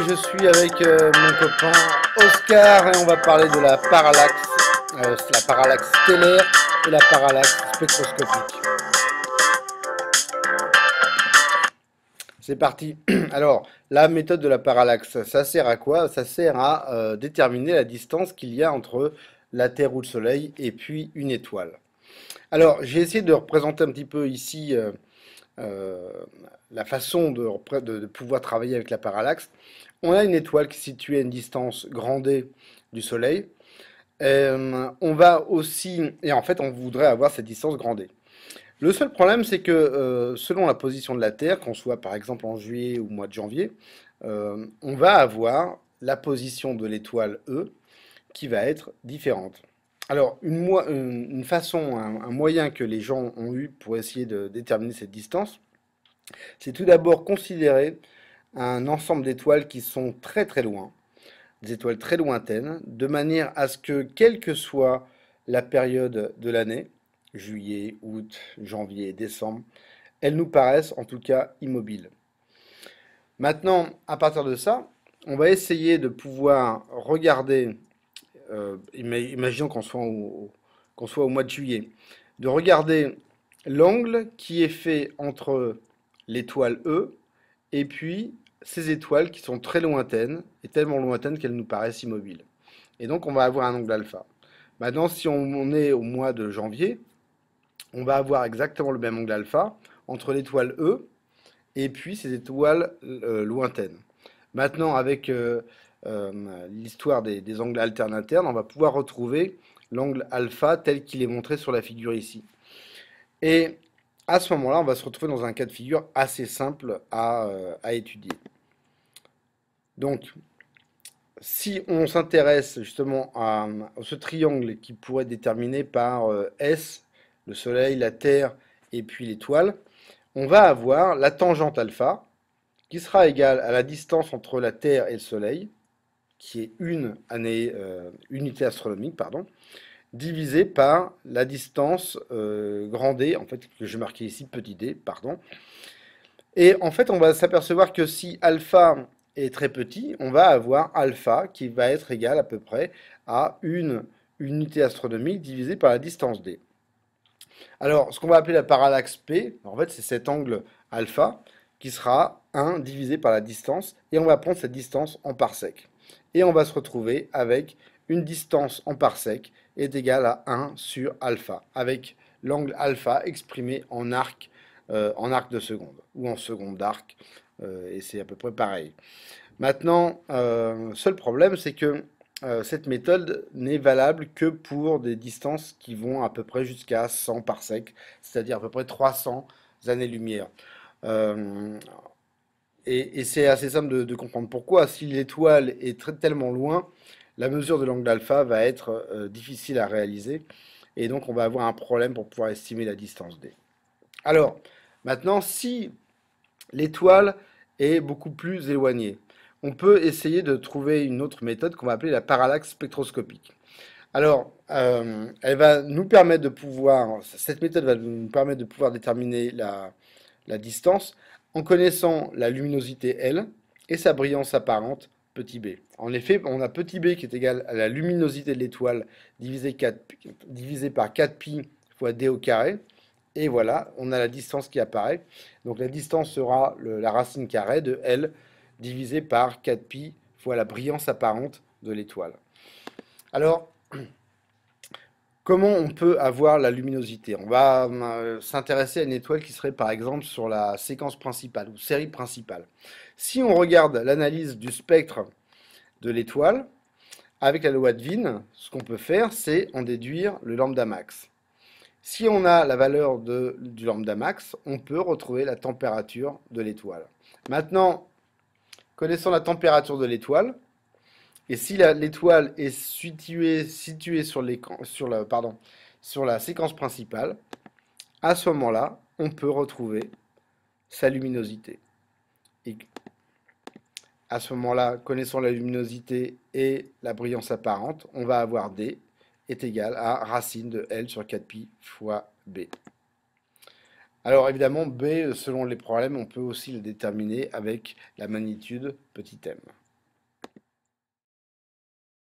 Je suis avec mon copain Oscar et on va parler de la parallaxe stellaire et la parallaxe spectroscopique. C'est parti. Alors, la méthode de la parallaxe, ça sert à quoi? Ça sert à déterminer la distance qu'il y a entre la Terre ou le Soleil et puis une étoile. Alors, j'ai essayé de représenter un petit peu ici la façon de pouvoir travailler avec la parallaxe. On a une étoile qui est située à une distance grand D du Soleil. On va aussi, et en fait, on voudrait avoir cette distance grand D. Le seul problème, c'est que selon la position de la Terre, qu'on soit par exemple en juillet ou au mois de janvier, on va avoir la position de l'étoile E qui va être différente. Alors, une façon, un moyen que les gens ont eu pour essayer de déterminer cette distance, c'est tout d'abord considérer un ensemble d'étoiles qui sont très très loin, des étoiles très lointaines, de manière à ce que, quelle que soit la période de l'année, juillet, août, janvier, décembre, elles nous paraissent en tout cas immobiles. Maintenant, à partir de ça, on va essayer de pouvoir regarder, imaginons qu'on soit au mois de juillet, de regarder l'angle qui est fait entre l'étoile E et puis ces étoiles qui sont très lointaines, et tellement lointaines qu'elles nous paraissent immobiles. Et donc on va avoir un angle alpha. Maintenant, si on est au mois de janvier, on va avoir exactement le même angle alpha entre l'étoile E et puis ces étoiles lointaines. Maintenant, avec l'histoire des angles alternes-internes, on va pouvoir retrouver l'angle alpha tel qu'il est montré sur la figure ici. Et à ce moment-là, on va se retrouver dans un cas de figure assez simple à étudier. Donc, si on s'intéresse justement à ce triangle qui pourrait être déterminé par S, le Soleil, la Terre et puis l'étoile, on va avoir la tangente alpha qui sera égale à la distance entre la Terre et le Soleil, qui est une unité astronomique, pardon, divisé par la distance grand D, en fait, que j'ai marqué ici petit d, pardon. Et en fait, on va s'apercevoir que si alpha est très petit, on va avoir alpha qui va être égal à peu près à une unité astronomique divisée par la distance d. Alors, ce qu'on va appeler la parallaxe P, en fait, c'est cet angle alpha qui sera 1 divisé par la distance, et on va prendre cette distance en parsec. Et on va se retrouver avec une distance en parsec est égale à 1 sur alpha, avec l'angle alpha exprimé en arc de seconde, ou en seconde d'arc, et c'est à peu près pareil. Maintenant, seul problème, c'est que cette méthode n'est valable que pour des distances qui vont à peu près jusqu'à 100 parsecs, c'est-à-dire à peu près 300 années-lumière. Et c'est assez simple de comprendre pourquoi. Si l'étoile est tellement loin, la mesure de l'angle alpha va être difficile à réaliser, et donc on va avoir un problème pour pouvoir estimer la distance d. Alors, maintenant, si l'étoile est beaucoup plus éloignée, on peut essayer de trouver une autre méthode qu'on va appeler la parallaxe spectroscopique. Alors, elle va nous permettre de pouvoir, cette méthode va nous permettre de pouvoir déterminer la distance en connaissant la luminosité L et sa brillance apparente petit b. En effet, on a petit b qui est égal à la luminosité de l'étoile divisé par 4pi fois d au carré. Et voilà, on a la distance qui apparaît. Donc la distance sera la racine carrée de L divisé par 4pi fois la brillance apparente de l'étoile. Alors, comment on peut avoir la luminosité? On va s'intéresser à une étoile qui serait par exemple sur la séquence principale ou série principale. Si on regarde l'analyse du spectre de l'étoile, avec la loi de Wien, ce qu'on peut faire, c'est en déduire le lambda max. Si on a la valeur du lambda max, on peut retrouver la température de l'étoile. Maintenant, connaissant la température de l'étoile, et si l'étoile est située sur la séquence principale, à ce moment-là, on peut retrouver sa luminosité. À ce moment-là, connaissant la luminosité et la brillance apparente, on va avoir D est égal à racine de L sur 4pi fois B. Alors évidemment, B, selon les problèmes, on peut aussi le déterminer avec la magnitude petit m.